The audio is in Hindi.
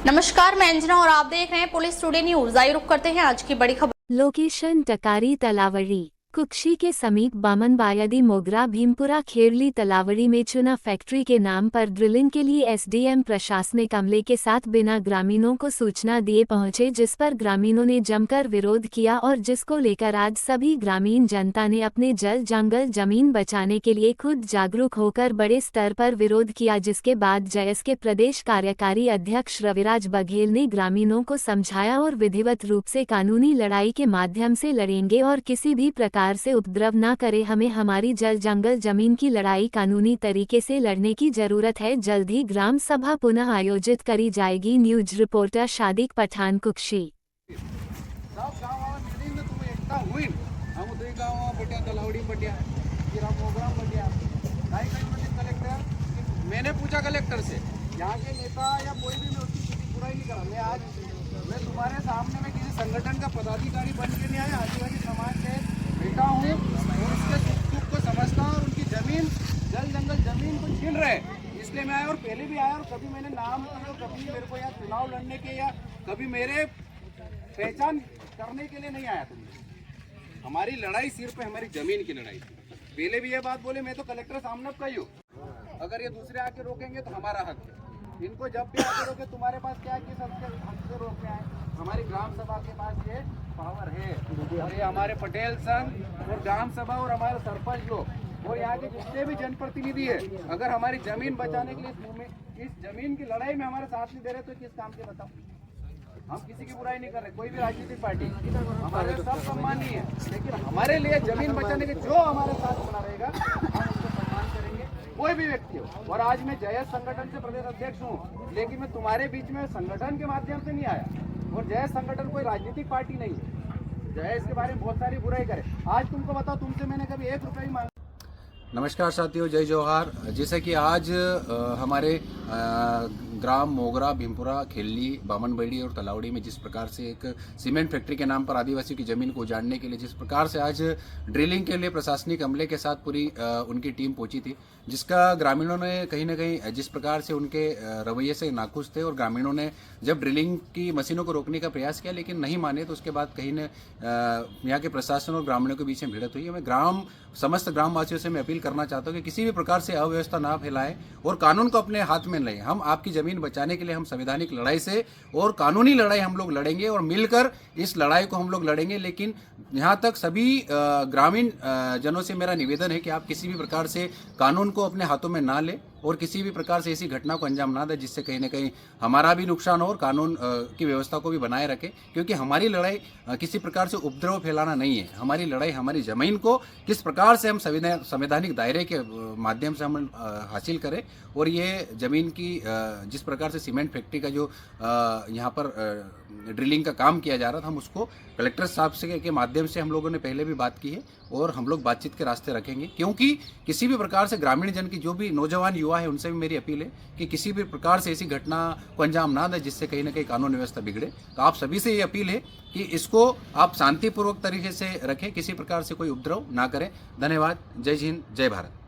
नमस्कार, मैं अंजना और आप देख रहे हैं पुलिस टुडे न्यूज। आइए रुक करते हैं आज की बड़ी खबर। लोकेशन टकारी तलावड़ी कुक्षी के समीप बामनबायदी मोगरा भीमपुरा खेरली तलावड़ी में चुना फैक्ट्री के नाम पर ड्रिलिंग के लिए एसडीएम प्रशासनिक अमले के साथ बिना ग्रामीणों को सूचना दिए पहुंचे, जिस पर ग्रामीणों ने जमकर विरोध किया और जिसको लेकर आज सभी ग्रामीण जनता ने अपने जल जंगल जमीन बचाने के लिए खुद जागरूक होकर बड़े स्तर पर विरोध किया। जिसके बाद जयस के प्रदेश कार्यकारी अध्यक्ष रविराज बघेल ने ग्रामीणों को समझाया और विधिवत रूप से कानूनी लड़ाई के माध्यम से लड़ेंगे और किसी भी प्रकार से उपद्रव न करे। हमें हमारी जल जंगल जमीन की लड़ाई कानूनी तरीके से लड़ने की जरूरत है। जल्द ही ग्राम सभा पुनः आयोजित करी जाएगी। News reporter Shadik Pathan, Kukshi. मैंने पूछा कलेक्टर से, यहाँ के नेता या कोई भी, मैं उसकी किसी बुराई नहीं कर रहा। मैं तुम्हारे सामने में किसी संगठन का पदाधिकारी बन के नहीं आया, आदिवासी समाज से बेटा हूँ और उसके सुख दुख को समझता हूँ। और उनकी जमीन, जल जंगल जमीन को छीन रहे, इसलिए मैं आया। और पहले भी आया और कभी मैंने नाम नहीं, और कभी मेरे को यहाँ चुनाव लड़ने के या कभी मेरे पहचान करने के लिए नहीं आया। तुमने हमारी लड़ाई सिर्फ हमारी जमीन की लड़ाई। पहले भी ये बात बोले, मैं तो कलेक्टर सामने कही हूँ, अगर ये दूसरे आके रोकेंगे तो हमारा हक है। इनको जब भी आके रोके, तुम्हारे पास क्या किस हक से रोक के आए? हमारी ग्राम सभा के पास ये पावर है, और ये हमारे पटेल संघ और ग्राम सभा और हमारे सरपंच लोग और यहाँ के जितने भी जनप्रतिनिधि है, अगर हमारी जमीन बचाने के लिए इस जमीन की लड़ाई में हमारे साथ नहीं दे रहे तो किस काम के बताओ? हम किसी की बुराई नहीं कर रहे, कोई भी राजनीतिक पार्टी, हमारे सब सम्मानीय है, लेकिन हमारे लिए जमीन बचाने के जो हमारे साथ खड़ा रहेगा हम उसको सम्मान करेंगे, कोई भी व्यक्ति हो। और आज मैं जयस संगठन से प्रदेश अध्यक्ष हूँ, लेकिन मैं तुम्हारे बीच में संगठन के माध्यम से नहीं आया। और जयस संगठन कोई राजनीतिक पार्टी नहीं है। जयस के बारे में बहुत सारी बुराई करे। आज तुमको बताओ, तुमसे मैंने कभी 1 रुपया ही मांगा? नमस्कार साथियों, जय जोहार। जैसे कि आज हमारे ग्राम मोगरा भीमपुरा खेली बामनबेड़ी और तलावड़ी में जिस प्रकार से एक सीमेंट फैक्ट्री के नाम पर आदिवासियों की जमीन को उजाड़ने के लिए जिस प्रकार से आज ड्रिलिंग के लिए प्रशासनिक अमले के साथ पूरी उनकी टीम पहुंची थी, जिसका ग्रामीणों ने कहीं ना कहीं जिस प्रकार से उनके रवैये से नाखुश थे, और ग्रामीणों ने जब ड्रिलिंग की मशीनों को रोकने का प्रयास किया लेकिन नहीं माने, तो उसके बाद कहीं न यहाँ के प्रशासन और ग्रामीणों के बीच में भिड़त हुई। मैं समस्त ग्रामवासियों से मैं अपील करना चाहता हूँ कि किसी भी प्रकार से अव्यवस्था ना फैलाएं और कानून को अपने हाथ में लें। हम आपकी जमीन बचाने के लिए हम संवैधानिक लड़ाई से और कानूनी लड़ाई हम लोग लड़ेंगे और मिलकर इस लड़ाई को हम लोग लड़ेंगे। लेकिन यहाँ तक सभी ग्रामीण जनों से मेरा निवेदन है कि आप किसी भी प्रकार से कानून को अपने हाथों में ना लें और किसी भी प्रकार से ऐसी घटना को अंजाम ना दें जिससे कहीं ना कहीं हमारा भी नुकसान हो और कानून की व्यवस्था को भी बनाए रखें। क्योंकि हमारी लड़ाई किसी प्रकार से उपद्रव फैलाना नहीं है। हमारी लड़ाई हमारी जमीन को किस प्रकार से हम संवैधानिक दायरे के माध्यम से हम हासिल करें, और ये जमीन की जिस प्रकार से सीमेंट फैक्ट्री का जो यहाँ पर ड्रिलिंग का काम किया जा रहा था, हम उसको कलेक्टर साहब से के माध्यम से हम लोगों ने पहले भी बात की है और हम लोग बातचीत के रास्ते रखेंगे। क्योंकि किसी भी प्रकार से ग्रामीण जन की जो भी नौजवान युवा है उनसे भी मेरी अपील है कि किसी भी प्रकार से ऐसी घटना को अंजाम ना दें जिससे कहीं ना कहीं कानून व्यवस्था बिगड़े। तो आप सभी से ये अपील है कि इसको आप शांतिपूर्वक तरीके से रखें, किसी प्रकार से कोई उपद्रव ना करें। धन्यवाद। जय हिंद, जय भारत।